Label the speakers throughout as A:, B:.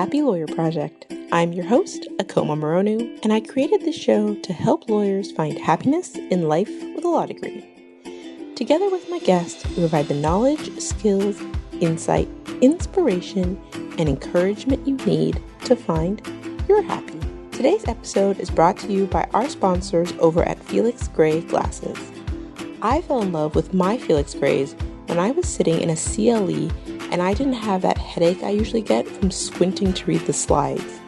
A: Happy Lawyer Project. I'm your host, Akoma Moronu, and I created this show to help lawyers find happiness in life with a law degree. Together with my guests, we provide the knowledge, skills, insight, inspiration, and encouragement you need to find your happy. Today's episode is brought to you by our sponsors over at Felix Gray Glasses. I fell in love with my Felix Grays when I was sitting in a CLE and I didn't have that headache I usually get from squinting to read the slides.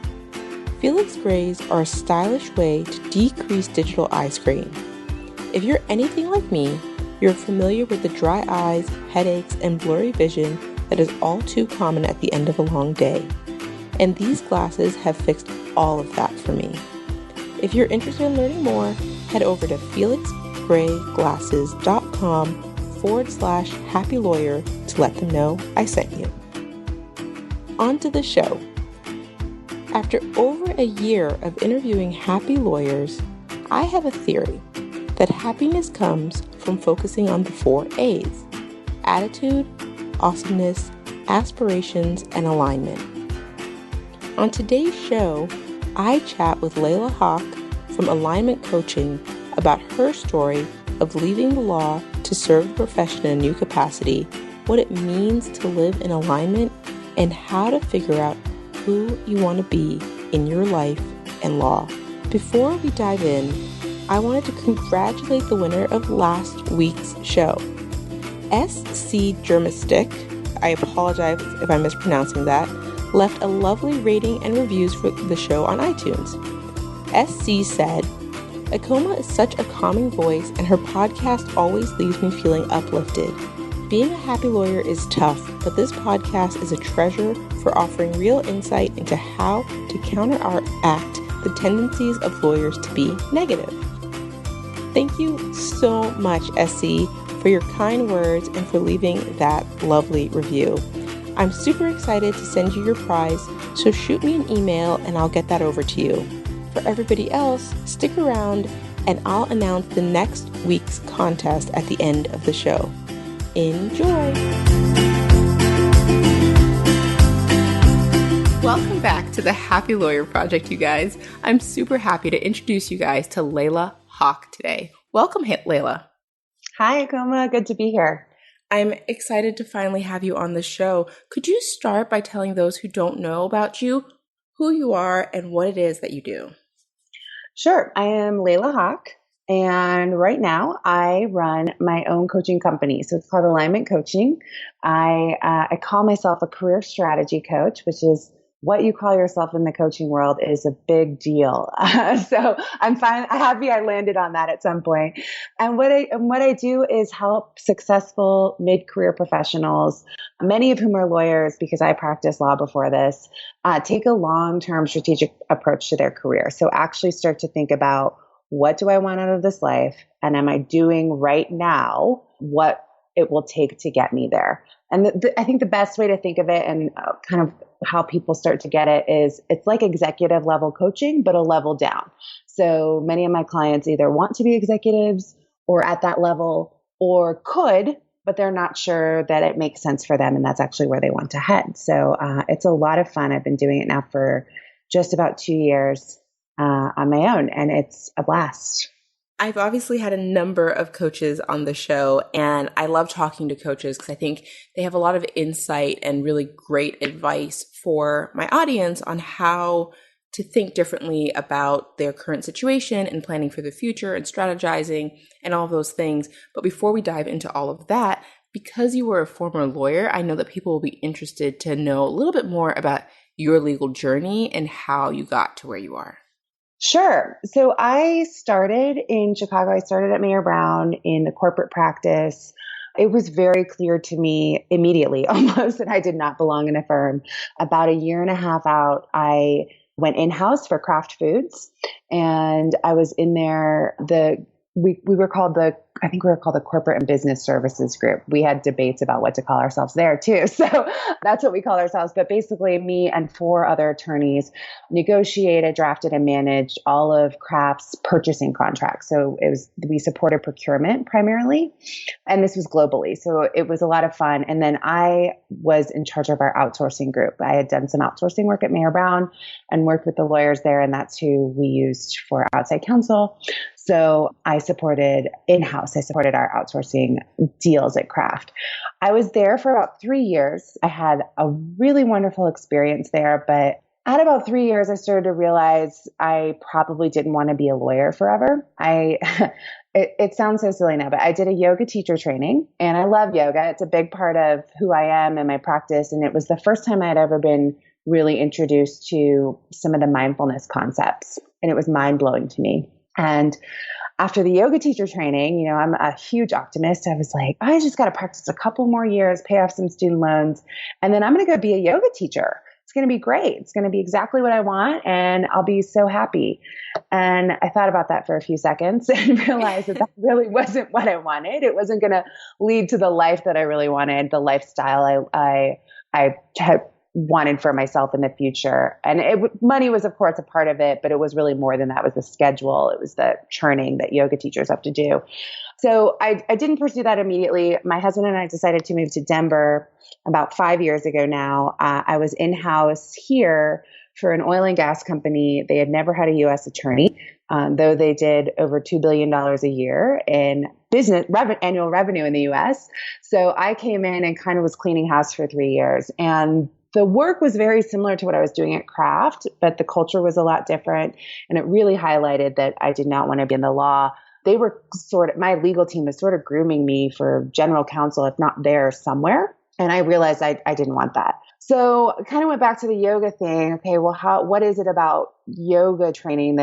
A: Felix Grays are a stylish way to decrease digital eye strain. If you're anything like me, you're familiar with the dry eyes, headaches, and blurry vision that is all too common at the end of a long day. And these glasses have fixed all of that for me. If you're interested in learning more, head over to felixgrayglasses.com/happylawyer to let them know I sent you. On to the show. After over a year of interviewing happy lawyers, I have a theory that happiness comes from focusing on the 4 A's: attitude, awesomeness, aspirations, and alignment. On today's show, I chat with Leila Hock from Alignment Coaching about her story of leaving the law to serve the profession in a new capacity, what it means to live in alignment, and how to figure out who you want to be in your life and law. Before we dive in, I wanted to congratulate the winner of last week's show. SC Germistic, I apologize if I'm mispronouncing that, left a lovely rating and reviews for the show on iTunes. SC said, "Akoma is such a calming voice and her podcast always leaves me feeling uplifted. Being a happy lawyer is tough, but this podcast is a treasure for offering real insight into how to counteract the tendencies of lawyers to be negative." Thank you so much, SC, for your kind words and for leaving that lovely review. I'm super excited to send you your prize, so shoot me an email and I'll get that over to you. For everybody else, stick around and I'll announce the next week's contest at the end of the show. Enjoy! Welcome back to the Happy Lawyer Project, you guys. I'm super happy to introduce you guys to Leila Hock today. Welcome, Leila.
B: Hi, Akoma. Good to be here.
A: I'm excited to finally have you on the show. Could you start by telling those who don't know about you, who you are, and what it is that you do?
B: Sure. I am Leila Hock, and right now I run my own coaching company. So it's called Alignment Coaching. I call myself a career strategy coach, which is what you call yourself in the coaching world is a big deal. So I'm happy I landed on that at some point. And what I do is help successful mid-career professionals, many of whom are lawyers because I practiced law before this, take a long-term strategic approach to their career. So actually start to think about, what do I want out of this life? And am I doing right now what it will take to get me there? And I think the best way to think of it and kind of how people start to get it is it's like executive level coaching, but a level down. So many of my clients either want to be executives or at that level or could, but they're not sure that it makes sense for them. And that's actually where they want to head. So it's a lot of fun. I've been doing it now for just about 2 years on my own, and it's a blast.
A: I've obviously had a number of coaches on the show, and I love talking to coaches because I think they have a lot of insight and really great advice for my audience on how to think differently about their current situation and planning for the future and strategizing and all of those things. But before we dive into all of that, because you were a former lawyer, I know that people will be interested to know a little bit more about your legal journey and how you got to where you are.
B: Sure. So I started in Chicago. I started at Mayer Brown in the corporate practice. It was very clear to me immediately almost that I did not belong in a firm. About a year and a half out, I went in-house for Kraft Foods, and I was in there. The we were called I think we were called the Corporate and Business Services Group. We had debates about what to call ourselves there too. So that's what we called ourselves. But basically me and 4 other attorneys negotiated, drafted, and managed all of Kraft's purchasing contracts. So we supported procurement primarily, and this was globally. So it was a lot of fun. And then I was in charge of our outsourcing group. I had done some outsourcing work at Mayer Brown and worked with the lawyers there, and that's who we used for outside counsel. So I supported our outsourcing deals at Kraft. I was there for about 3 years. I had a really wonderful experience there, but at about 3 years, I started to realize I probably didn't want to be a lawyer forever. It sounds so silly now, but I did a yoga teacher training, and I love yoga. It's a big part of who I am and my practice. And it was the first time I had ever been really introduced to some of the mindfulness concepts, and it was mind-blowing to me. And after the yoga teacher training, I'm a huge optimist. I was like, I just got to practice a couple more years, pay off some student loans, and then I'm going to go be a yoga teacher. It's going to be great. It's going to be exactly what I want, and I'll be so happy. And I thought about that for a few seconds and realized that really wasn't what I wanted. It wasn't going to lead to the life that I really wanted, the lifestyle I had wanted for myself in the future. And money was, of course, a part of it, but it was really more than that. It was the schedule. It was the churning that yoga teachers have to do. So I didn't pursue that immediately. My husband and I decided to move to Denver about 5 years ago now. I was in-house here for an oil and gas company. They had never had a U.S. attorney, though they did over $2 billion a year in annual revenue in the U.S. So I came in and kind of was cleaning house for 3 years. And the work was very similar to what I was doing at Kraft, but the culture was a lot different. And it really highlighted that I did not want to be in the law. They were my legal team was sort of grooming me for general counsel, if not there somewhere. And I realized I didn't want that. So I kind of went back to the yoga thing. Okay, well, what is it about yoga training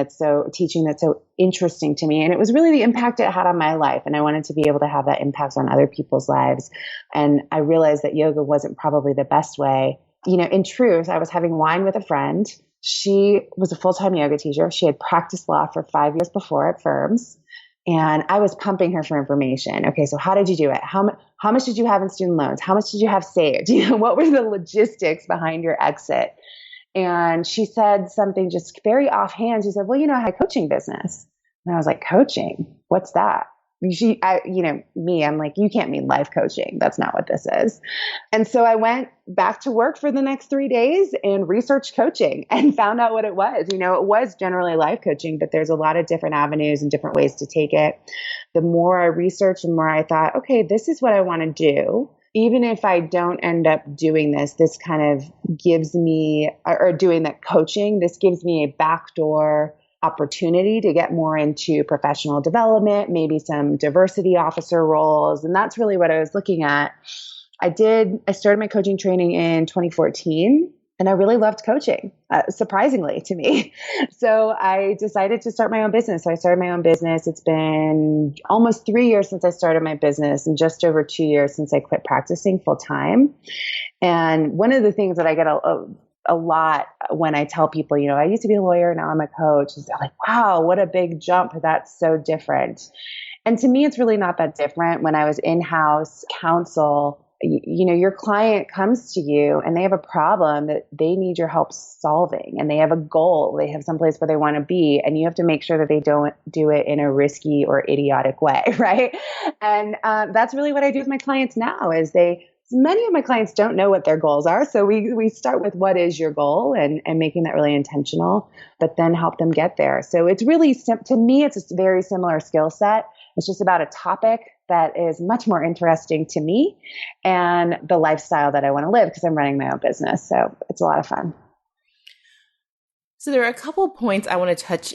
B: teaching that's so interesting to me? And it was really the impact it had on my life. And I wanted to be able to have that impact on other people's lives. And I realized that yoga wasn't probably the best way. In truth, I was having wine with a friend. She was a full-time yoga teacher. She had practiced law for 5 years before at firms. And I was pumping her for information. Okay, so how did you do it? How much did you have in student loans? How much did you have saved? What were the logistics behind your exit? And she said something just very offhand. She said, well, I had a coaching business. And I was like, coaching? What's that? I'm like, you can't mean life coaching. That's not what this is. And so I went back to work for the next 3 days and researched coaching and found out what it was. It was generally life coaching, but there's a lot of different avenues and different ways to take it. The more I researched, the more I thought, okay, this is what I want to do. Even if I don't end up doing this kind of gives me, or doing that coaching, this gives me a backdoor opportunity to get more into professional development, maybe some diversity officer roles. And that's really what I was looking at. I started my coaching training in 2014, and I really loved coaching, surprisingly to me. So I decided to start my own business. So I started my own business. It's been almost 3 years since I started my business and just over 2 years since I quit practicing full time. And one of the things that I get a lot when I tell people, I used to be a lawyer, now I'm a coach. They're like, wow, what a big jump. That's so different. And to me, it's really not that different. When I was in-house counsel, your client comes to you and they have a problem that they need your help solving, and they have a goal. They have someplace where they want to be, and you have to make sure that they don't do it in a risky or idiotic way, right? And that's really what I do with my clients now. Many of my clients don't know what their goals are. So we start with what is your goal and making that really intentional, but then help them get there. So it's really, to me, it's a very similar skill set. It's just about a topic that is much more interesting to me and the lifestyle that I want to live because I'm running my own business. So it's a lot of fun.
A: So there are a couple points I want to touch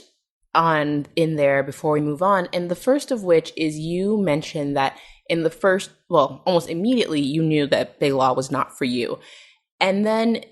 A: on in there before we move on. And the first of which is you mentioned that in the first, almost immediately, you knew that big law was not for you. And then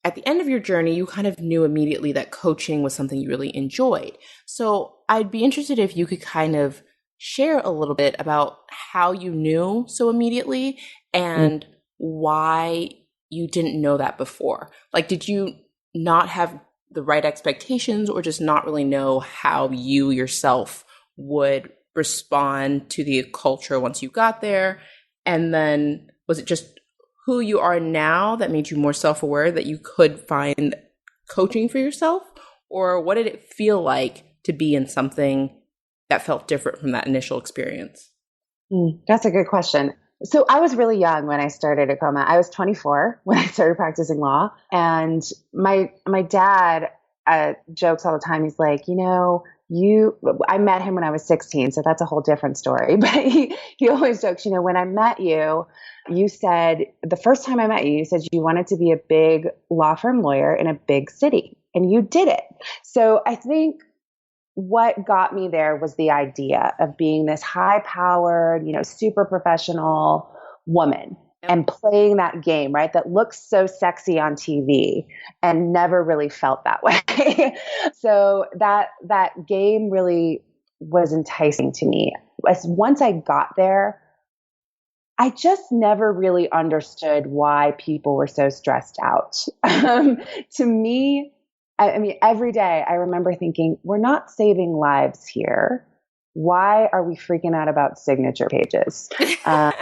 A: at the end of your journey, you kind of knew immediately that coaching was something you really enjoyed. So I'd be interested if you could kind of share a little bit about how you knew so immediately and why you didn't know that before. Like, did you not have the right expectations or just not really know how you yourself would respond to the culture once you got there? And then was it just who you are now that made you more self-aware that you could find coaching for yourself? Or what did it feel like to be in something that felt different from that initial experience?
B: That's a good question. So I was really young when I started at Coma. I was 24 when I started practicing law. And my dad jokes all the time. He's like, I met him when I was 16, so that's a whole different story. But he always jokes, when I met you, you said, the first time I met you, you said you wanted to be a big law firm lawyer in a big city, and you did it. So I think what got me there was the idea of being this high-powered, super professional woman and playing that game, right? That looks so sexy on TV and never really felt that way. So that game really was enticing to me. Once I got there, I just never really understood why people were so stressed out. To me, I mean, every day I remember thinking, we're not saving lives here. Why are we freaking out about signature pages? Why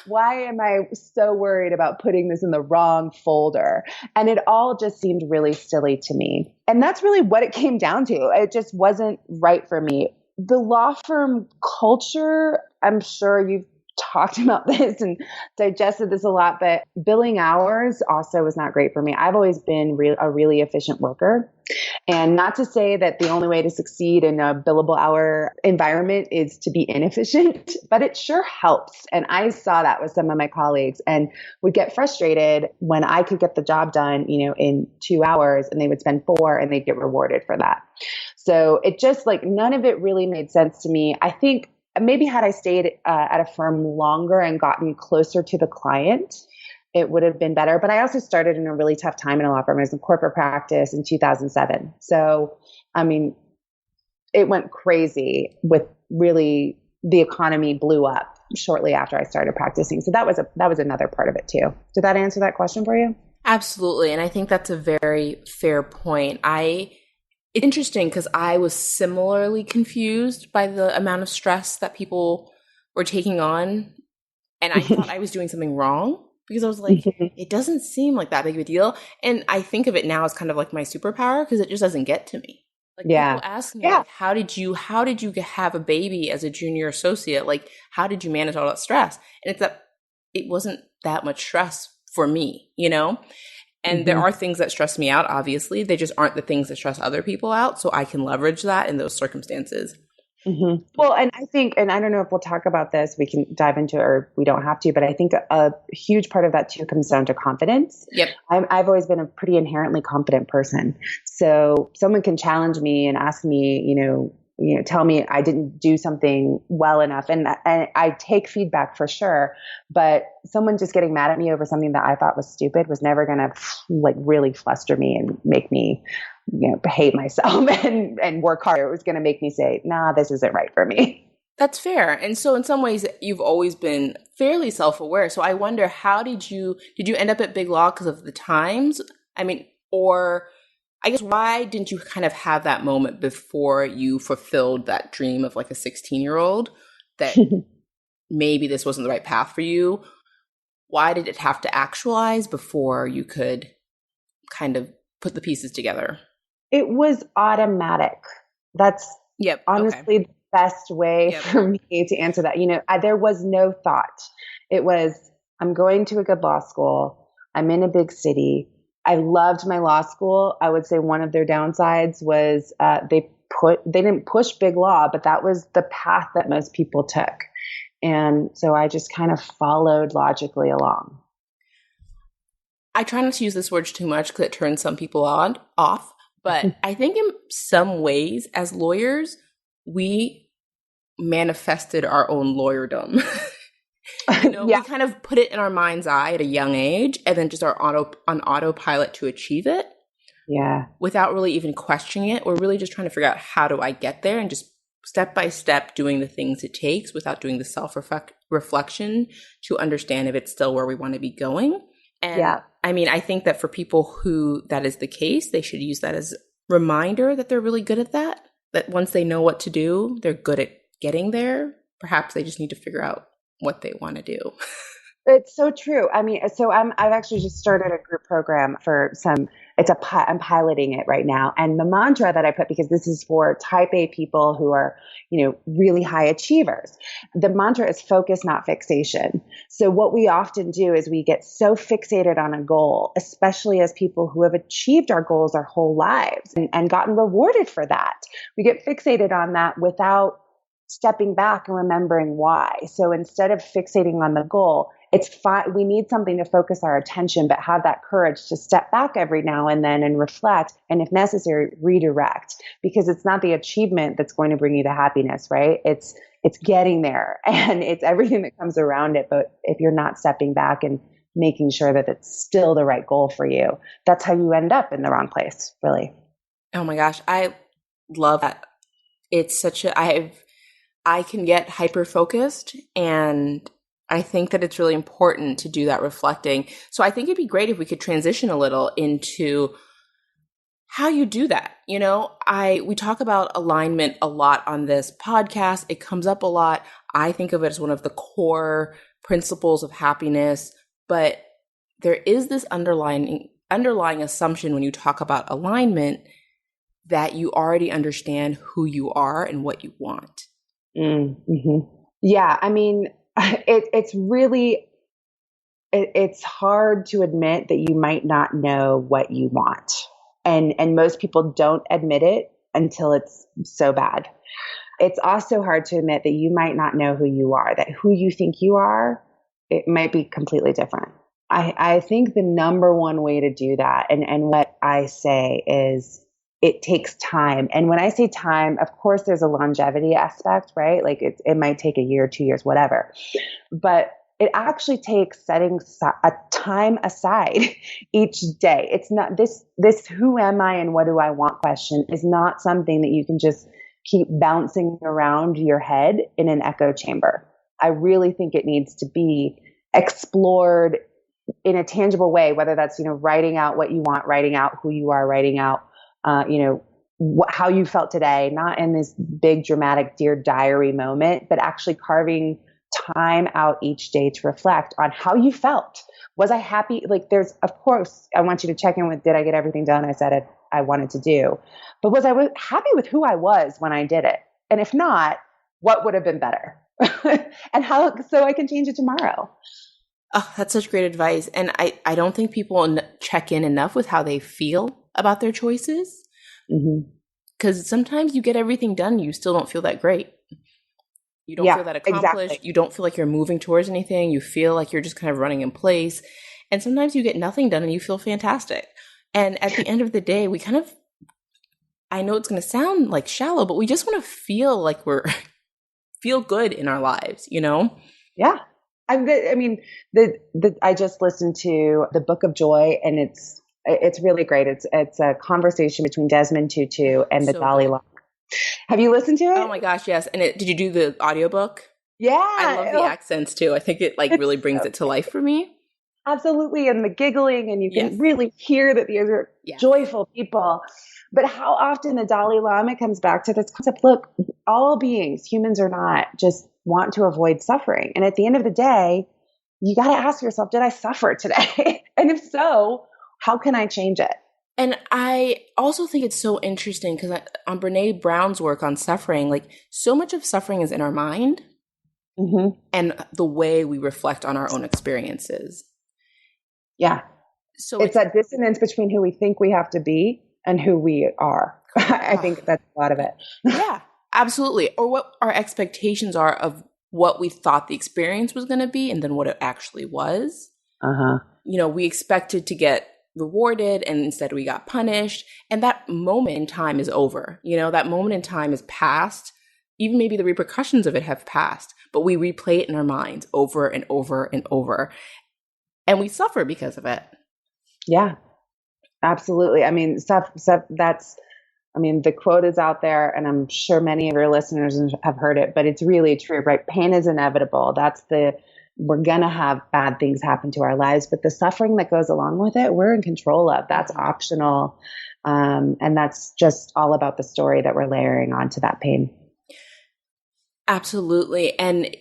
B: am I so worried about putting this in the wrong folder? And it all just seemed really silly to me. And that's really what it came down to. It just wasn't right for me. The law firm culture, I'm sure you've talked about this and digested this a lot, but billing hours also was not great for me. I've always been a really efficient worker. And not to say that the only way to succeed in a billable hour environment is to be inefficient, but it sure helps. And I saw that with some of my colleagues and would get frustrated when I could get the job done, in 2 hours, and they would spend 4 and they'd get rewarded for that. So it just none of it really made sense to me. I think maybe had I stayed at a firm longer and gotten closer to the client, it would have been better. But I also started in a really tough time in a law firm. I was in corporate practice in 2007. So, I mean, it went crazy with really the economy blew up shortly after I started practicing. So that was another part of it too. Did that answer that question for you?
A: Absolutely. And I think that's a very fair point. It's interesting because I was similarly confused by the amount of stress that people were taking on. And I thought I was doing something wrong because I was like, it doesn't seem like that big of a deal. And I think of it now as kind of like my superpower because it just doesn't get to me. People ask me, how did you have a baby as a junior associate? How did you manage all that stress? And it's that it wasn't that much stress for me, And there are things that stress me out, obviously. They just aren't the things that stress other people out. So I can leverage that in those circumstances.
B: Well, and I think, and I don't know if we'll talk about this, we can dive into it or we don't have to, but I think a huge part of that too comes down to confidence.
A: Yep.
B: I've always been a pretty inherently confident person. So someone can challenge me and ask me, tell me I didn't do something well enough. And I take feedback for sure, but someone just getting mad at me over something that I thought was stupid was never going to really fluster me and make me, hate myself and work harder. It was going to make me say, nah, this isn't right for me.
A: That's fair. And so in some ways you've always been fairly self-aware. So I wonder, did you end up at Big Law because of the times? I mean, or I guess why didn't you kind of have that moment before you fulfilled that dream of a 16-year-old that maybe this wasn't the right path for you? Why did it have to actualize before you could kind of put the pieces together?
B: It was automatic. That's honestly the best way for me to answer that. There was no thought. It was, I'm going to a good law school. I'm in a big city. I loved my law school. I would say one of their downsides was they didn't push big law, but that was the path that most people took. And so I just kind of followed logically along.
A: I try not to use this word too much because it turns some people off. But I think in some ways, as lawyers, we manifested our own lawyerdom. We kind of put it in our mind's eye at a young age and then just are on autopilot to achieve it.
B: Yeah.
A: Without really even questioning it. We're really just trying to figure out how do I get there and just step by step doing the things it takes without doing the self-reflection to understand if it's still where we want to be going. And I mean, I think that for people who that is the case, they should use that as a reminder that they're really good at that. that once they know what to do, they're good at getting there. Perhaps they just need to figure out what they want to do.
B: It's so true. I mean, so I've actually just started a group program for I'm piloting it right now. And the mantra that I put, because this is for type A people who are, really high achievers. The mantra is focus, not fixation. So what we often do is we get so fixated on a goal, especially as people who have achieved our goals our whole lives and gotten rewarded for that. We get fixated on that without stepping back and remembering why. So instead of fixating on the goal, it's fine. We need something to focus our attention, but have that courage to step back every now and then and reflect, and if necessary, redirect, because it's not the achievement that's going to bring you the happiness, right? It's getting there, and it's everything that comes around it. But if you're not stepping back and making sure that it's still the right goal for you, that's how you end up in the wrong place, really.
A: Oh my gosh, I love that. It's such I can get hyper focused, and I think that it's really important to do that reflecting. So I think it'd be great if we could transition a little into how you do that. We talk about alignment a lot on this podcast. It comes up a lot. I think of it as one of the core principles of happiness, but there is this underlying assumption when you talk about alignment that you already understand who you are and what you want.
B: Mm-hmm. Yeah. I mean, it's hard to admit that you might not know what you want. And most people don't admit it until it's so bad. It's also hard to admit that you might not know who you are, that who you think you are, it might be completely different. I think the number one way to do that, and what I say is, it takes time. And when I say time, of course, there's a longevity aspect, right? Like it might take a year, 2 years, whatever. But it actually takes setting a time aside each day. It's not this who am I and what do I want question is not something that you can just keep bouncing around your head in an echo chamber. I really think it needs to be explored in a tangible way, whether that's, writing out what you want, writing out who you are, writing out how you felt today, not in this big dramatic Dear Diary moment, but actually carving time out each day to reflect on how you felt. Was I happy? Like of course, I want you to check in with, did I get everything done I said I wanted to do? But was I happy with who I was when I did it? And if not, what would have been better? And so I can change it tomorrow.
A: Oh, that's such great advice. And I don't think people check in enough with how they feel about their choices. Because sometimes you get everything done, you still don't feel that great. You don't feel that accomplished. Exactly. You don't feel like you're moving towards anything. You feel like you're just kind of running in place. And sometimes you get nothing done and you feel fantastic. And at the end of the day, I know it's going to sound like shallow, but we just want to feel like feel good in our lives,
B: Yeah. I just listened to the Book of Joy, and it's really great. It's a conversation between Desmond Tutu and the Dalai Lama. Have you listened to it?
A: Oh my gosh, yes. And did you do the audiobook?
B: Yeah.
A: I love the accents too. I think it really brings it to life for me.
B: Absolutely. And the giggling, and you can really hear that these are joyful people. But how often the Dalai Lama comes back to this concept, look, all beings, humans or not, just want to avoid suffering. And at the end of the day, you got to ask yourself, did I suffer today? And if so, how can I change it?
A: And I also think it's so interesting because on Brene Brown's work on suffering, like so much of suffering is in our mind and the way we reflect on our own experiences.
B: Yeah. So it's that dissonance between who we think we have to be and who we are. I think that's a lot of it.
A: Yeah, absolutely. Or what our expectations are of what we thought the experience was going to be and then what it actually was. We expected to get rewarded and instead we got punished. And that moment in time is over. That moment in time is past. Even maybe the repercussions of it have passed, but we replay it in our minds over and over and over. And we suffer because of it. Yeah.
B: Absolutely. I mean, the quote is out there, and I'm sure many of your listeners have heard it, but it's really true, right? Pain is inevitable. We're going to have bad things happen to our lives, but the suffering that goes along with it, we're in control of. That's optional. And that's just all about the story that we're layering onto that pain.
A: Absolutely. And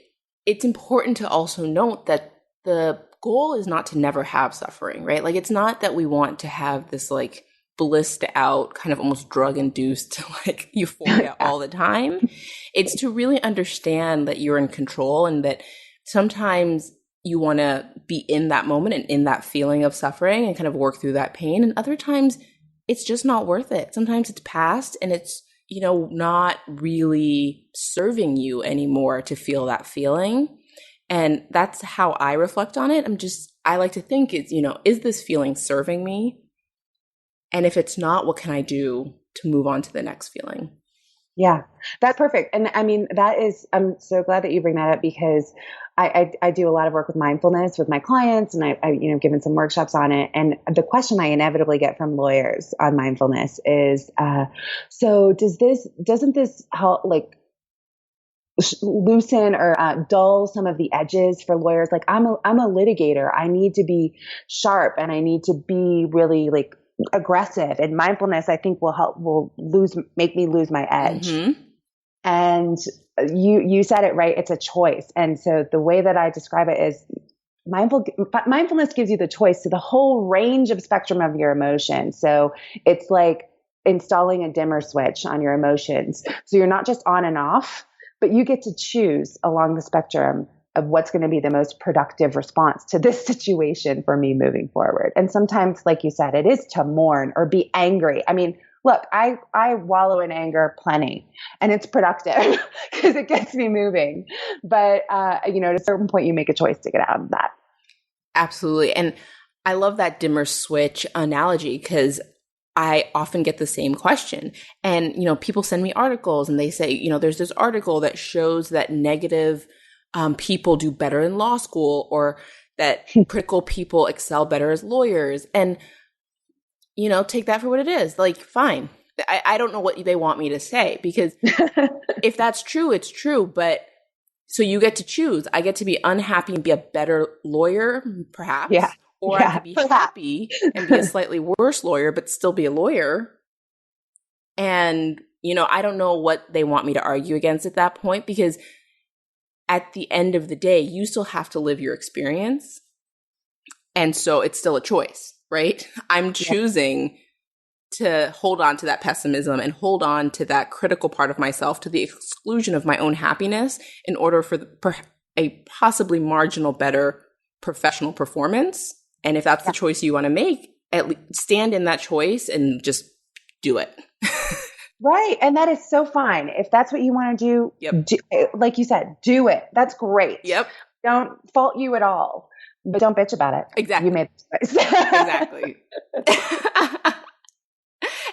A: it's important to also note that the goal is not to never have suffering, right? Like, it's not that we want to have this like blissed out, kind of almost drug induced like euphoria all the time. It's to really understand that you're in control and that sometimes you want to be in that moment and in that feeling of suffering and kind of work through that pain. And other times it's just not worth it. Sometimes it's past and it's, not really serving you anymore to feel that feeling. And that's how I reflect on it. I like to think it's, is this feeling serving me? And if it's not, what can I do to move on to the next feeling?
B: Yeah, that's perfect. And I mean, I'm so glad that you bring that up because I do a lot of work with mindfulness with my clients and I given some workshops on it. And the question I inevitably get from lawyers on mindfulness is, so doesn't this help like loosen or dull some of the edges for lawyers? Like I'm a litigator. I need to be sharp and I need to be really like aggressive, and mindfulness I think will make me lose my edge.
A: Mm-hmm.
B: And you said it right. It's a choice. And so the way that I describe it is mindfulness gives you the choice to the whole range of spectrum of your emotions. So it's like installing a dimmer switch on your emotions. So you're not just on and off, but you get to choose along the spectrum of what's going to be the most productive response to this situation for me moving forward. And sometimes, like you said, it is to mourn or be angry. I mean, look, I wallow in anger plenty and it's productive because it gets me moving. But, at a certain point, you make a choice to get out of that.
A: Absolutely. And I love that dimmer switch analogy because I often get the same question. And, people send me articles and they say, there's this article that shows that negative people do better in law school or that critical people excel better as lawyers. And, take that for what it is. Like, fine. I don't know what they want me to say because if that's true, it's true. But so you get to choose. I get to be unhappy and be a better lawyer, perhaps.
B: Yeah.
A: Or I could be happy and be a slightly worse lawyer, but still be a lawyer. And, I don't know what they want me to argue against at that point because at the end of the day, you still have to live your experience. And so it's still a choice, right? I'm choosing to hold on to that pessimism and hold on to that critical part of myself to the exclusion of my own happiness in order for a possibly marginal better professional performance. And if that's the choice you want to make, at least stand in that choice and just do it.
B: Right. And that is so fine. If that's what you want to do, like you said, do it. That's great.
A: Yep.
B: Don't fault you at all, but don't bitch about it.
A: Exactly.
B: You made the choice.
A: Exactly.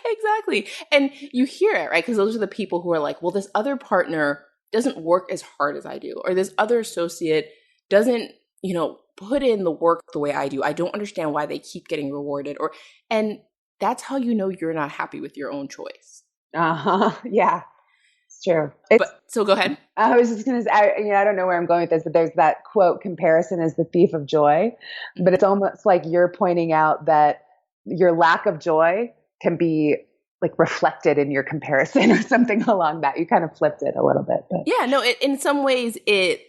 A: Exactly. And you hear it, right? Because those are the people who are like, well, this other partner doesn't work as hard as I do, or this other associate doesn't, put in the work the way I do. I don't understand why they keep getting rewarded. And that's how you're not happy with your own choice.
B: Yeah, it's true.
A: So go ahead.
B: I was just going to say, I don't know where I'm going with this, but there's that quote, comparison is the thief of joy. But it's almost like you're pointing out that your lack of joy can be like reflected in your comparison or something along that. You kind of flipped it a little bit. But.
A: Yeah, no, in some ways it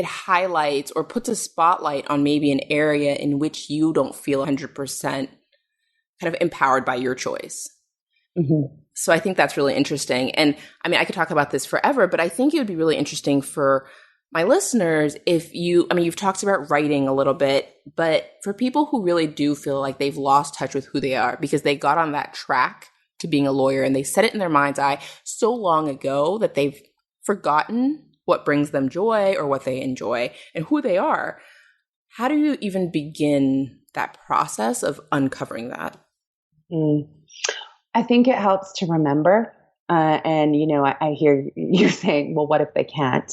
A: highlights or puts a spotlight on maybe an area in which you don't feel 100% kind of empowered by your choice.
B: Mm-hmm.
A: So I think that's really interesting. And I mean, I could talk about this forever, but I think it would be really interesting for my listeners if you've talked about writing a little bit, but for people who really do feel like they've lost touch with who they are because they got on that track to being a lawyer and they set it in their mind's eye so long ago that they've forgotten what brings them joy or what they enjoy and who they are. How do you even begin that process of uncovering that?
B: I think it helps to remember. And, I hear you saying, well, what if they can't?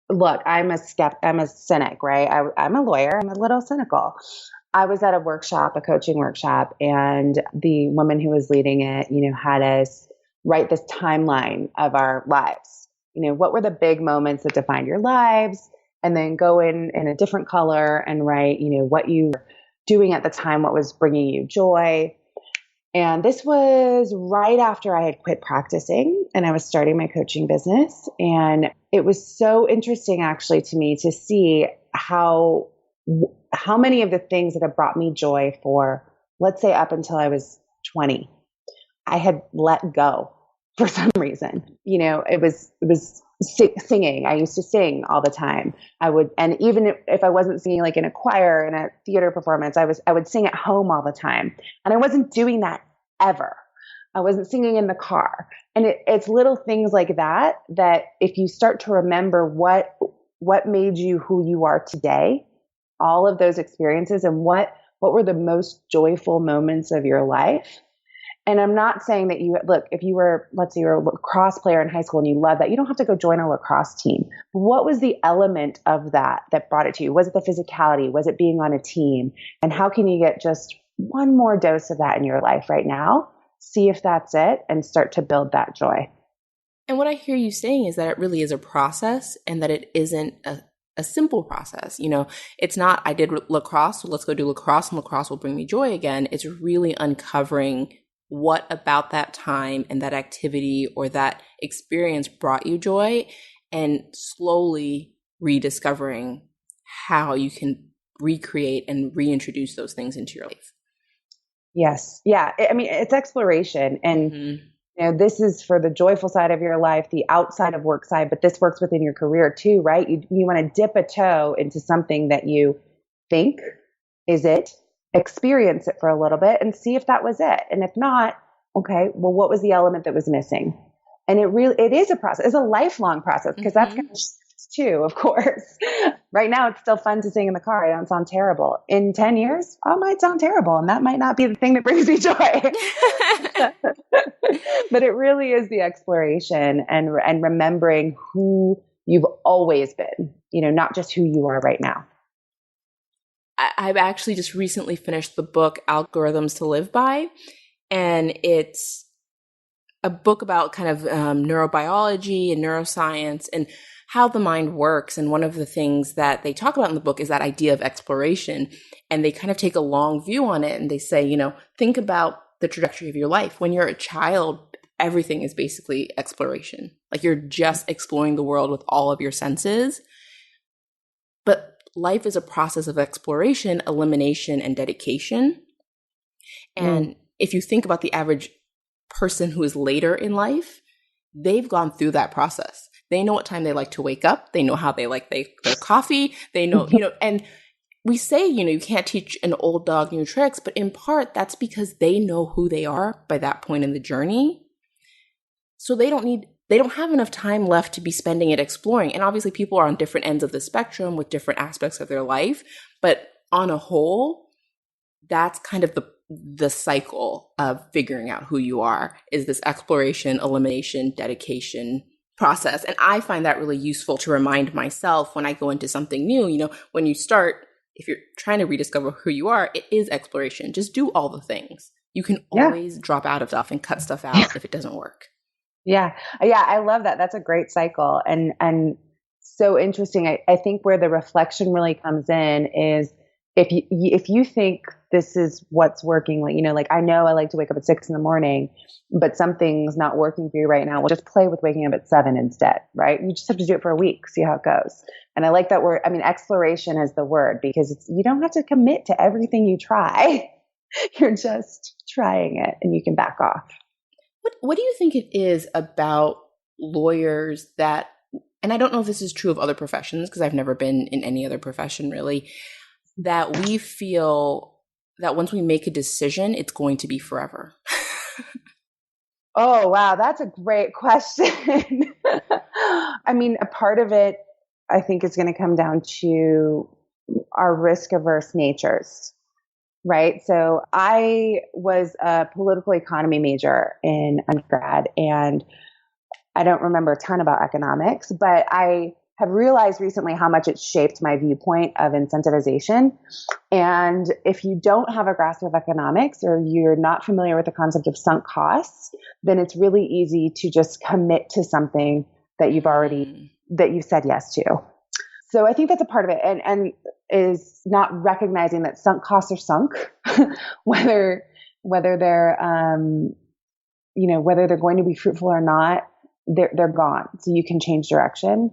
B: Look, I'm a cynic, right? I'm a lawyer. I'm a little cynical. I was at a coaching workshop, and the woman who was leading it, had us write this timeline of our lives. What were the big moments that defined your lives? And then go in a different color and write, what you doing at the time, what was bringing you joy. And this was right after I had quit practicing and I was starting my coaching business. And it was so interesting actually to me to see how many of the things that have brought me joy for, let's say up until I was 20, I had let go for some reason. It was singing. I used to sing all the time. And even if I wasn't singing like in a choir, in a theater performance, I would sing at home all the time. And I wasn't doing that ever. I wasn't singing in the car. And it's little things like that if you start to remember what made you who you are today, all of those experiences, and what were the most joyful moments of your life. And I'm not saying that if you were, let's say you're a lacrosse player in high school and you love that, you don't have to go join a lacrosse team. What was the element of that brought it to you? Was it the physicality? Was it being on a team? And how can you get just one more dose of that in your life right now? See if that's it and start to build that joy.
A: And what I hear you saying is that it really is a process and that it isn't a simple process. It's not, I did lacrosse, so let's go do lacrosse and lacrosse will bring me joy again. It's really uncovering what about that time and that activity or that experience brought you joy, and slowly rediscovering how you can recreate and reintroduce those things into your life.
B: Yes. Yeah. I mean, it's exploration. And this is for the joyful side of your life, the outside of work side, but this works within your career too, right? You want to dip a toe into something that you think is it, experience it for a little bit and see if that was it. And if not, okay, well, what was the element that was missing? And it is a process. It's a lifelong process because that's going to shift too, of course. Right now, it's still fun to sing in the car. I don't sound terrible. In 10 years, I might sound terrible. And that might not be the thing that brings me joy. But it really is the exploration and remembering who you've always been, not just who you are right now.
A: I've actually just recently finished the book Algorithms to Live By, and it's a book about kind of neurobiology and neuroscience and how the mind works. And one of the things that they talk about in the book is that idea of exploration. And they kind of take a long view on it. And they say, think about the trajectory of your life. When you're a child, everything is basically exploration. Like you're just exploring the world with all of your senses. But life is a process of exploration, elimination, and dedication. And if you think about the average person who is later in life, they've gone through that process. They know what time they like to wake up. They know how they like their coffee. They know, and we say, you can't teach an old dog new tricks, but in part that's because they know who they are by that point in the journey. So they don't have enough time left to be spending it exploring. And obviously people are on different ends of the spectrum with different aspects of their life. But on a whole, that's kind of the cycle of figuring out who you are, is this exploration, elimination, dedication process. And I find that really useful to remind myself when I go into something new. When you start, if you're trying to rediscover who you are, it is exploration. Just do all the things. You can always drop out of stuff and cut stuff out if it doesn't work.
B: Yeah. I love that. That's a great cycle. And so interesting. I think where the reflection really comes in is if you think this is what's working, like I know I like to wake up at 6 a.m, but something's not working for you right now. Well, just play with waking up at 7 instead, right? You just have to do it for a week, see how it goes. And I like that word. I mean, exploration is the word because you don't have to commit to everything you try. You're just trying it and you can back off.
A: What do you think it is about lawyers that, and I don't know if this is true of other professions because I've never been in any other profession really, that we feel that once we make a decision, it's going to be forever?
B: Oh, wow. That's a great question. I mean, a part of it, I think, is going to come down to our risk-averse natures, right? So I was a political economy major in undergrad, and I don't remember a ton about economics, but I have realized recently how much it shaped my viewpoint of incentivization. And if you don't have a grasp of economics or you're not familiar with the concept of sunk costs, then it's really easy to just commit to something that you've said yes to. So I think that's a part of it. And is not recognizing that sunk costs are sunk, whether they're whether they're going to be fruitful or not, they're gone. So you can change direction.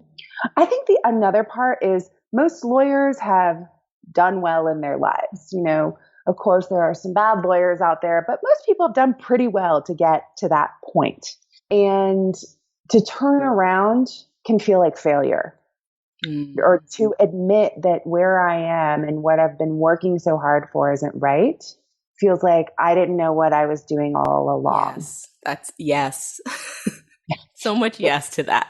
B: I think another part is most lawyers have done well in their lives. Of course, there are some bad lawyers out there, but most people have done pretty well to get to that point. And to turn around can feel like failure. Or to admit that where I am and what I've been working so hard for isn't right feels like I didn't know what I was doing all along.
A: Yes. So much yes to that.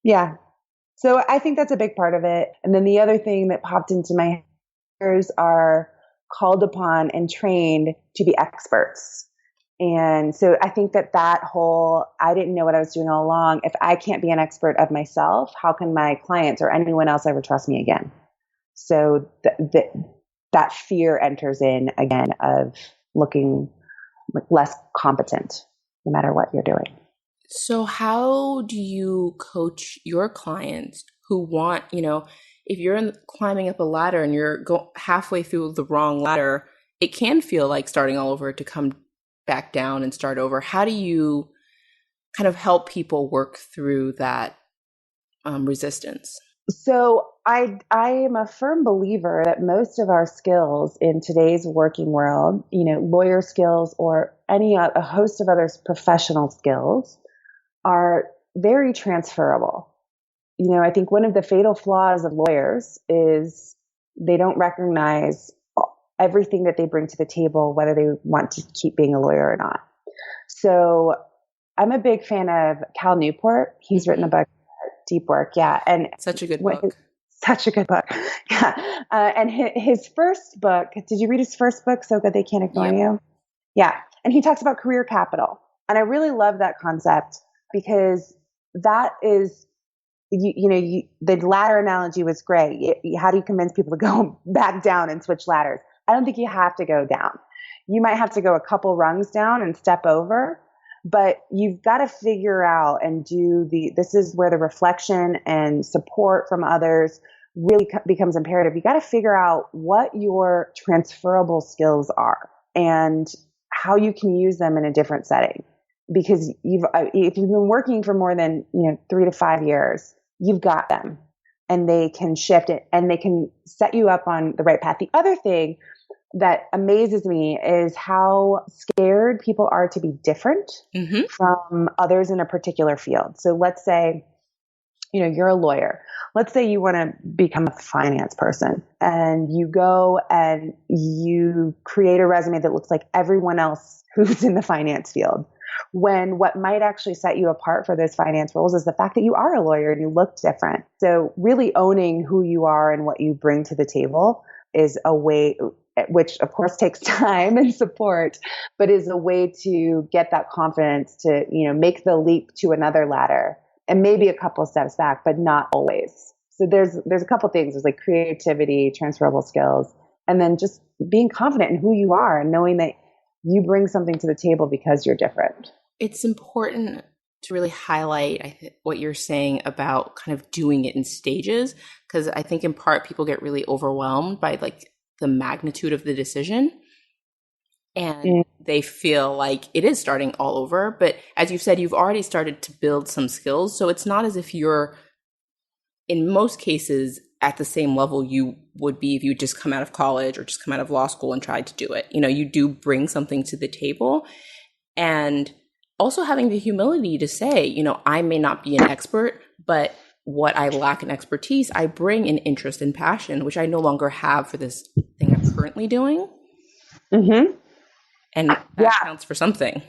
B: Yeah. So I think that's a big part of it. And then the other thing that popped into my head is are called upon and trained to be experts. And so I think that whole, I didn't know what I was doing all along. If I can't be an expert of myself, how can my clients or anyone else ever trust me again? So that fear enters in again of looking less competent no matter what you're doing.
A: So how do you coach your clients who want, if you're climbing up a ladder and you're halfway through the wrong ladder, it can feel like starting all over to come back down and start over. How do you kind of help people work through that resistance?
B: So I am a firm believer that most of our skills in today's working world, lawyer skills or a host of other professional skills, are very transferable. I think one of the fatal flaws of lawyers is they don't recognize everything that they bring to the table, whether they want to keep being a lawyer or not. So I'm a big fan of Cal Newport. He's written a book, Deep Work. Yeah. And
A: such a good book.
B: Such a good book. Yeah. And his first book, did you read his first book, So Good They Can't Ignore You? Yeah. And he talks about career capital. And I really love that concept because that is, the ladder analogy was great. How do you convince people to go back down and switch ladders? I don't think you have to go down. You might have to go a couple rungs down and step over, but you've got to figure out and this is where the reflection and support from others really becomes imperative. You got to figure out what your transferable skills are and how you can use them in a different setting. Because if you've been working for more than 3 to 5 years, you've got them, and they can shift it and they can set you up on the right path. The other thing that amazes me is how scared people are to be different from others in a particular field. So let's say, you're a lawyer. Let's say you want to become a finance person and you go and you create a resume that looks like everyone else who's in the finance field. When what might actually set you apart for those finance roles is the fact that you are a lawyer and you look different. So really owning who you are and what you bring to the table is a way, which of course takes time and support, but is a way to get that confidence to, make the leap to another ladder and maybe a couple of steps back, but not always. So there's a couple of things. There's like creativity, transferable skills, and then just being confident in who you are and knowing that you bring something to the table because you're different.
A: It's important to really highlight what you're saying about kind of doing it in stages, because I think in part people get really overwhelmed by like the magnitude of the decision and they feel like it is starting all over. But as you said, you've already started to build some skills. So it's not as if you're, in most cases, at the same level you would be if you just come out of college or just come out of law school and tried to do it. You do bring something to the table, and also having the humility to say, I may not be an expert, but what I lack in expertise, I bring an interest and passion, which I no longer have for this thing I'm currently doing.
B: Mm-hmm.
A: And that counts for something.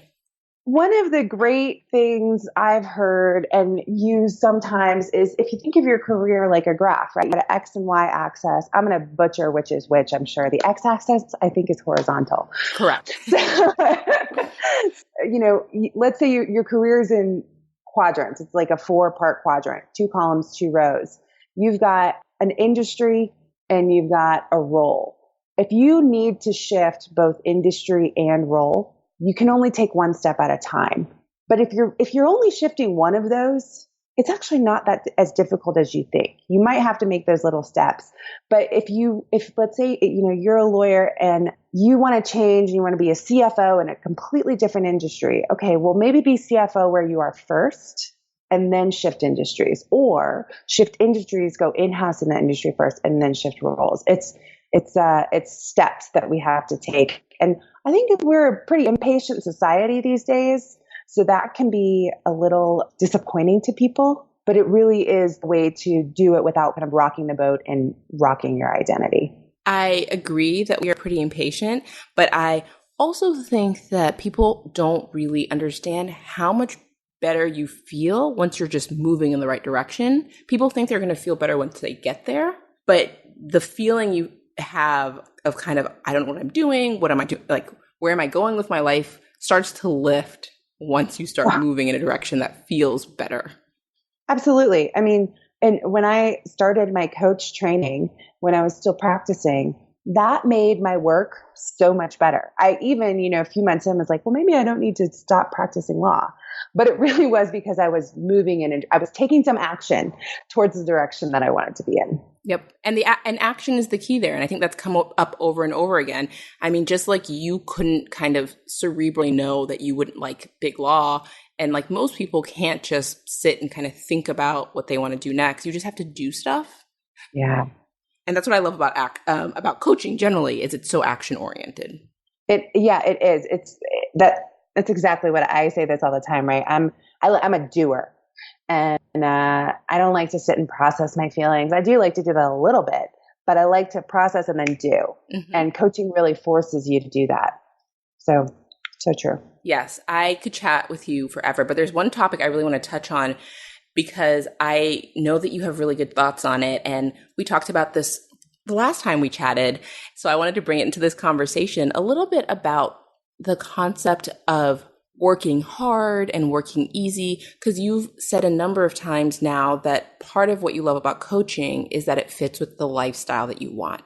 B: One of the great things I've heard and use sometimes is if you think of your career like a graph, right? You got an X and Y axis. I'm going to butcher which is which, I'm sure. The X axis, I think, is horizontal.
A: Correct.
B: Let's say your career is in quadrants. It's like a 4-part quadrant, 2 columns, 2 rows. You've got an industry and you've got a role. If you need to shift both industry and role, you can only take one step at a time. But if you're only shifting one of those, it's actually not that as difficult as you think. You might have to make those little steps. But if let's say, you're a lawyer and you want to change and you want to be a CFO in a completely different industry. Okay, well, maybe be CFO where you are first and then shift industries, or shift industries, go in-house in the industry first and then shift roles. It's steps that we have to take. And I think we're a pretty impatient society these days. So that can be a little disappointing to people, but it really is a way to do it without kind of rocking the boat and rocking your identity.
A: I agree that we are pretty impatient, but I also think that people don't really understand how much better you feel once you're just moving in the right direction. People think they're going to feel better once they get there, but the feeling you have of kind of, I don't know what I'm doing, what am I doing, like, where am I going with my life, starts to lift once you start moving in a direction that feels better.
B: Absolutely. I mean, and when I started my coach training, when I was still practicing, that made my work so much better. I even, a few months in was like, well, maybe I don't need to stop practicing law. But it really was because I was moving in and I was taking some action towards the direction that I wanted to be in.
A: Yep. And action is the key there. And I think that's come up over and over again. I mean, just like you couldn't kind of cerebrally know that you wouldn't like big law, and like most people can't just sit and kind of think about what they want to do next. You just have to do stuff.
B: Yeah.
A: And that's what I love about coaching generally, is it's so action oriented.
B: It is. That's exactly what I say this all the time, right? I'm a doer, and I don't like to sit and process my feelings. I do like to do that a little bit, but I like to process and then do. Mm-hmm. And coaching really forces you to do that. So true.
A: Yes, I could chat with you forever, but there's one topic I really want to touch on because I know that you have really good thoughts on it. And we talked about this the last time we chatted. So I wanted to bring it into this conversation a little bit about the concept of working hard and working easy, because you've said a number of times now that part of what you love about coaching is that it fits with the lifestyle that you want.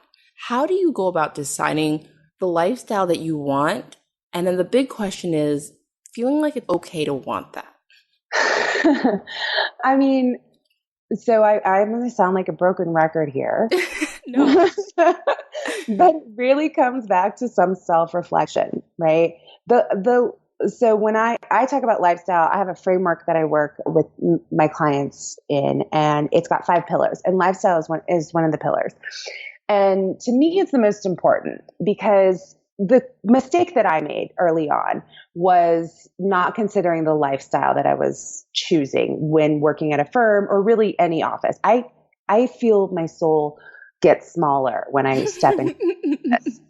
A: How do you go about deciding the lifestyle that you want? And then the big question is feeling like it's okay to want that.
B: I mean, so I'm going to sound like a broken record here.
A: No.
B: But it really comes back to some self-reflection, right? So when I talk about lifestyle, I have a framework that I work with my clients in, and it's got 5 pillars, and lifestyle is one of the pillars. And to me, it's the most important because the mistake that I made early on was not considering the lifestyle that I was choosing when working at a firm or really any office. I feel my soul get smaller when I step into this.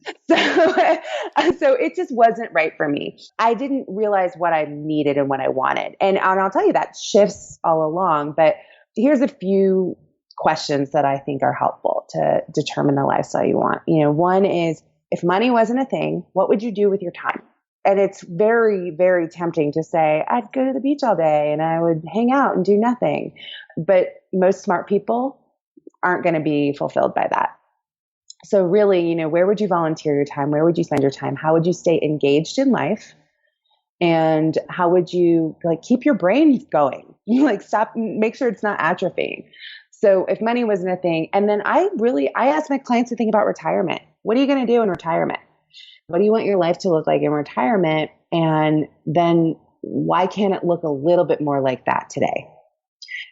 B: So it just wasn't right for me. I didn't realize what I needed and what I wanted. And I'll tell you that shifts all along, but here's a few questions that I think are helpful to determine the lifestyle you want. One is, if money wasn't a thing, what would you do with your time? And it's very, very tempting to say, I'd go to the beach all day and I would hang out and do nothing. But most smart people aren't going to be fulfilled by that. So really, where would you volunteer your time? Where would you spend your time? How would you stay engaged in life? And how would you keep your brain going? Make sure it's not atrophying. So if money wasn't a thing, and then I ask my clients to think about retirement. What are you going to do in retirement? What do you want your life to look like in retirement? And then why can't it look a little bit more like that today?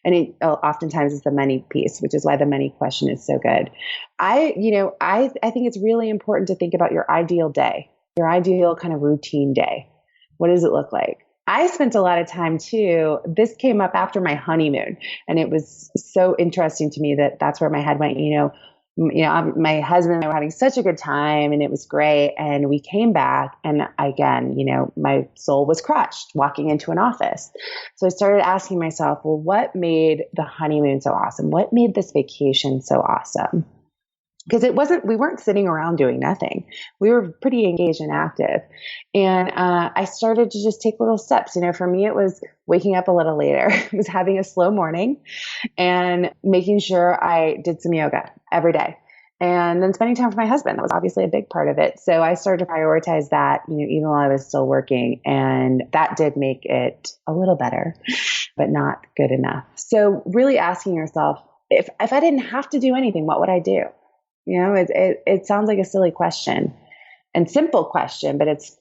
B: And oftentimes it's the money piece, which is why the money question is so good. I think it's really important to think about your ideal day, your ideal kind of routine day. What does it look like? I spent a lot of time too. This came up after my honeymoon, and it was so interesting to me that that's where my head went. My husband and I were having such a good time, and it was great. And we came back, and again, my soul was crushed walking into an office. So I started asking myself, well, what made the honeymoon so awesome? What made this vacation so awesome? Because we weren't sitting around doing nothing. We were pretty engaged and active. And I started to just take little steps. For me, it was waking up a little later. It was having a slow morning and making sure I did some yoga every day. And then spending time with my husband. That was obviously a big part of it. So I started to prioritize that, even while I was still working. And that did make it a little better, but not good enough. So really asking yourself, if I didn't have to do anything, what would I do? It sounds like a silly question and simple question, but it's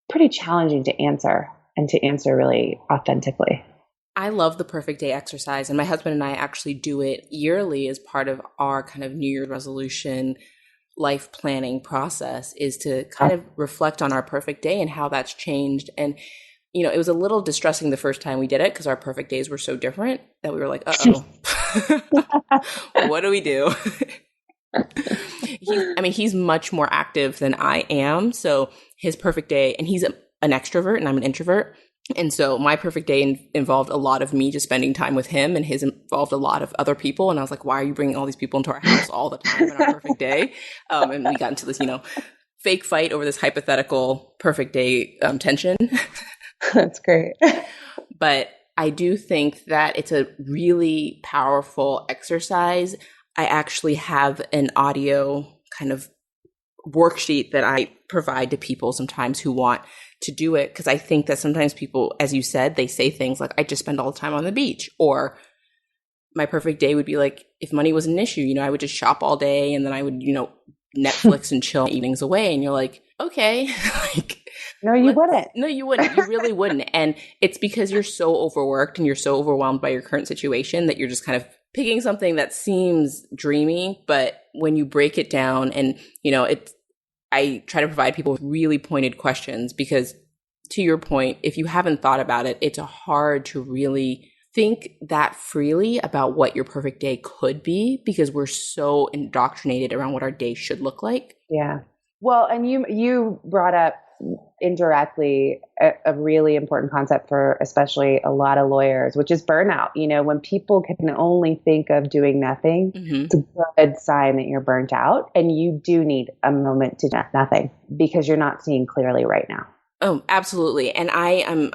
B: pretty challenging to answer, and to answer really authentically.
A: I love the perfect day exercise, and my husband and I actually do it yearly as part of our kind of New Year's resolution life planning process, is to kind of reflect on our perfect day and how that's changed. And, it was a little distressing the first time we did it because our perfect days were so different that we were like, uh-oh, what do we do? He's much more active than I am. So his perfect day, and he's an extrovert and I'm an introvert. And so my perfect day involved a lot of me just spending time with him, and his involved a lot of other people. And I was like, why are you bringing all these people into our house all the time in our perfect day? And we got into this, fake fight over this hypothetical perfect day tension.
B: That's great.
A: But I do think that it's a really powerful exercise. I actually have an audio kind of worksheet that I provide to people sometimes who want to do it, because I think that sometimes people, as you said, they say things like, I just spend all the time on the beach, or my perfect day would be like, if money was an issue, I would just shop all day and then I would, Netflix and chill evenings away. And you're like, okay.
B: No, you wouldn't.
A: No, you wouldn't. You really wouldn't. And it's because you're so overworked and you're so overwhelmed by your current situation that you're just kind of picking something that seems dreamy, but when you break it down and, I try to provide people with really pointed questions, because to your point, if you haven't thought about it, it's hard to really think that freely about what your perfect day could be, because we're so indoctrinated around what our day should look like.
B: Yeah. Well, and you brought up indirectly a really important concept for especially a lot of lawyers, which is burnout. When people can only think of doing nothing, it's a good sign that you're burnt out, and you do need a moment to do nothing because you're not seeing clearly right now.
A: Oh, absolutely. And I'm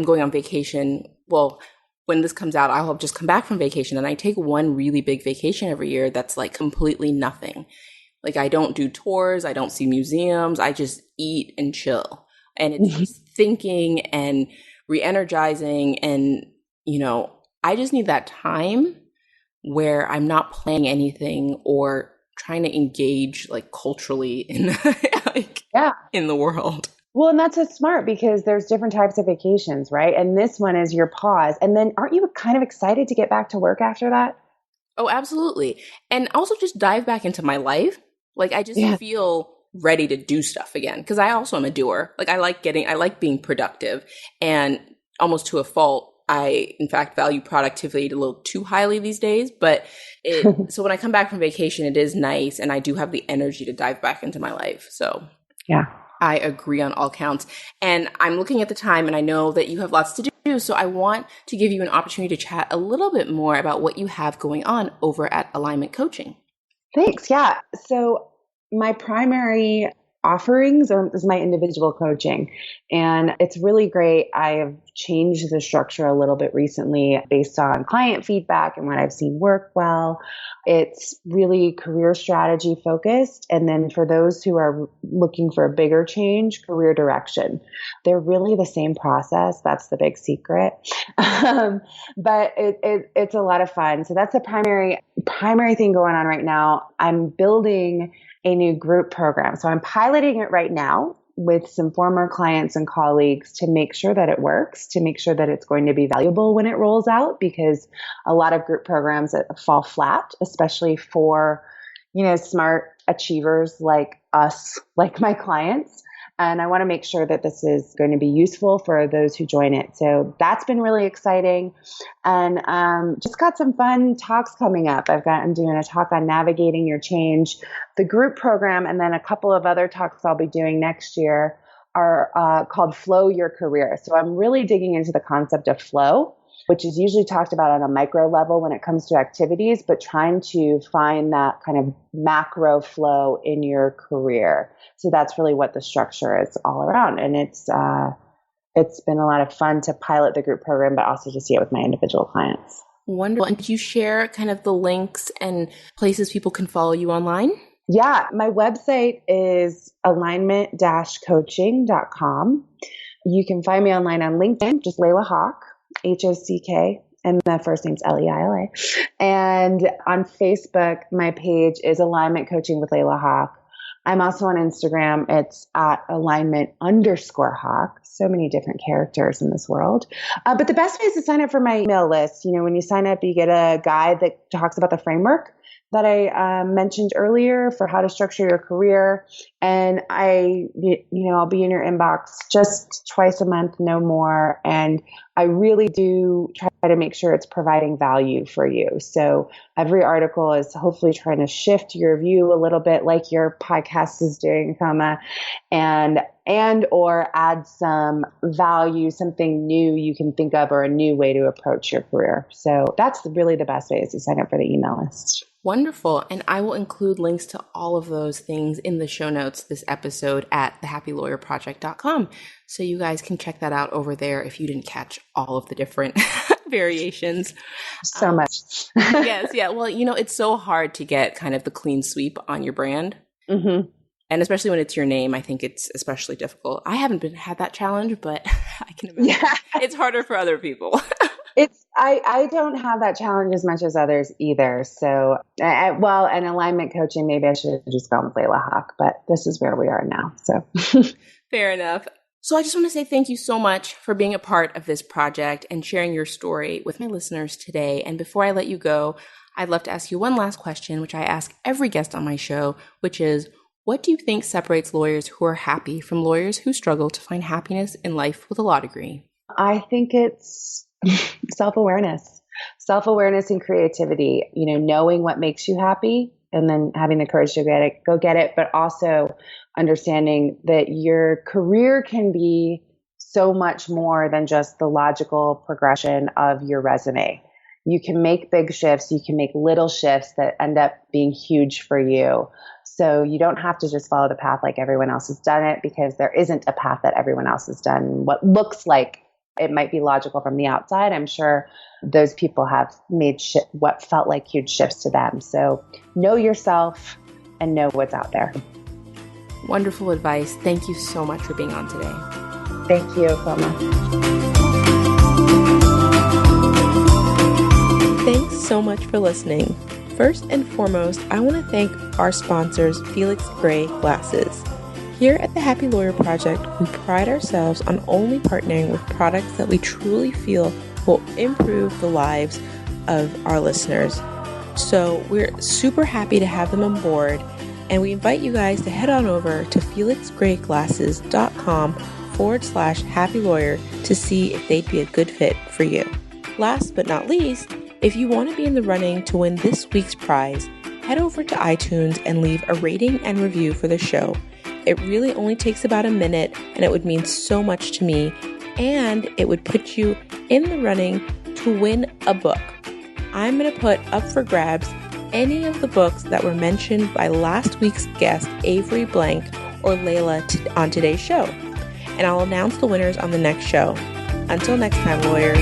A: going on vacation. Well, when this comes out, I'll have just come back from vacation, and I take one really big vacation every year that's like completely nothing. Like, I don't do tours, I don't see museums, I just eat and chill. And it's just thinking and re-energizing. And, I just need that time where I'm not playing anything or trying to engage like culturally in in the world.
B: Well, and that's so smart, because there's different types of vacations, right? And this one is your pause. And then aren't you kind of excited to get back to work after that?
A: Oh, absolutely. And also just dive back into my life. Like, I just feel ready to do stuff again, because I also am a doer. Like, I like being productive, and almost to a fault, I, in fact, value productivity a little too highly these days. But so when I come back from vacation, it is nice, and I do have the energy to dive back into my life. So
B: yeah,
A: I agree on all counts. And I'm looking at the time, and I know that you have lots to do. So I want to give you an opportunity to chat a little bit more about what you have going on over at Alignment Coaching.
B: Thanks. Yeah. So my primary offerings is my individual coaching, and it's really great. I have changed the structure a little bit recently based on client feedback and what I've seen work well. It's really career strategy focused. And then for those who are looking for a bigger change, career direction. They're really the same process. That's the big secret. But it's a lot of fun. So that's the primary thing going on right now. I'm building a new group program. So I'm piloting it right now with some former clients and colleagues to make sure that it works, to make sure that it's going to be valuable when it rolls out, because a lot of group programs fall flat, especially for, smart achievers like us, like my clients. And I want to make sure that this is going to be useful for those who join it. So that's been really exciting. And just got some fun talks coming up. I'm doing a talk on navigating your change, the group program, and then a couple of other talks I'll be doing next year are called Flow Your Career. So I'm really digging into the concept of flow, which is usually talked about on a micro level when it comes to activities, but trying to find that kind of macro flow in your career. So that's really what the structure is all around. And it's been a lot of fun to pilot the group program, but also to see it with my individual clients.
A: Wonderful. And did you share kind of the links and places people can follow you online?
B: Yeah, my website is alignment-coaching.com. You can find me online on LinkedIn, just Leila Hock, Hock, and the first name's Leila. And on Facebook, my page is Alignment Coaching with Leila Hock. I'm also on Instagram. It's at alignment_Hock. So many different characters in this world. But the best way is to sign up for my email list. When you sign up, you get a guide that talks about the framework that I mentioned earlier for how to structure your career. And I'll be in your inbox just twice a month, no more. And I really do try to make sure it's providing value for you. So every article is hopefully trying to shift your view a little bit, like your podcast is doing, and or add some value, something new you can think of, or a new way to approach your career. So that's really the best way, is to sign up for the email list.
A: Wonderful. And I will include links to all of those things in the show notes this episode at thehappylawyerproject.com. So you guys can check that out over there if you didn't catch all of the different variations.
B: So much.
A: Yes. Yeah. Well, it's so hard to get kind of the clean sweep on your brand.
B: Mm-hmm.
A: And especially when it's your name, I think it's especially difficult. I haven't had that challenge, but I can imagine it's harder for other people.
B: I don't have that challenge as much as others either. So, and alignment coaching, maybe I should have just gone with Leila Hock, but this is where we are now. So
A: fair enough. So I just want to say thank you so much for being a part of this project and sharing your story with my listeners today. And before I let you go, I'd love to ask you one last question, which I ask every guest on my show, which is, what do you think separates lawyers who are happy from lawyers who struggle to find happiness in life with a law degree?
B: I think it's self-awareness and creativity, knowing what makes you happy and then having the courage to go get it, but also understanding that your career can be so much more than just the logical progression of your resume. You can make big shifts. You can make little shifts that end up being huge for you. So you don't have to just follow the path like everyone else has done it, because there isn't a path that everyone else has done. What looks like it might be logical from the outside, I'm sure those people have made what felt like huge shifts to them. So know yourself and know what's out there.
A: Wonderful advice. Thank you so much for being on today.
B: Thank you, Wilma.
A: Thanks so much for listening. First and foremost, I want to thank our sponsors, Felix Gray Glasses. Here at the Happy Lawyer Project, we pride ourselves on only partnering with products that we truly feel will improve the lives of our listeners. So we're super happy to have them on board, and we invite you guys to head on over to felixgrayglasses.com/happy lawyer to see if they'd be a good fit for you. Last but not least, if you want to be in the running to win this week's prize, head over to iTunes and leave a rating and review for the show. It really only takes about a minute, and it would mean so much to me, and it would put you in the running to win a book. I'm going to put up for grabs any of the books that were mentioned by last week's guest, Avery Blank or Leila, on today's show, and I'll announce the winners on the next show. Until next time, lawyers.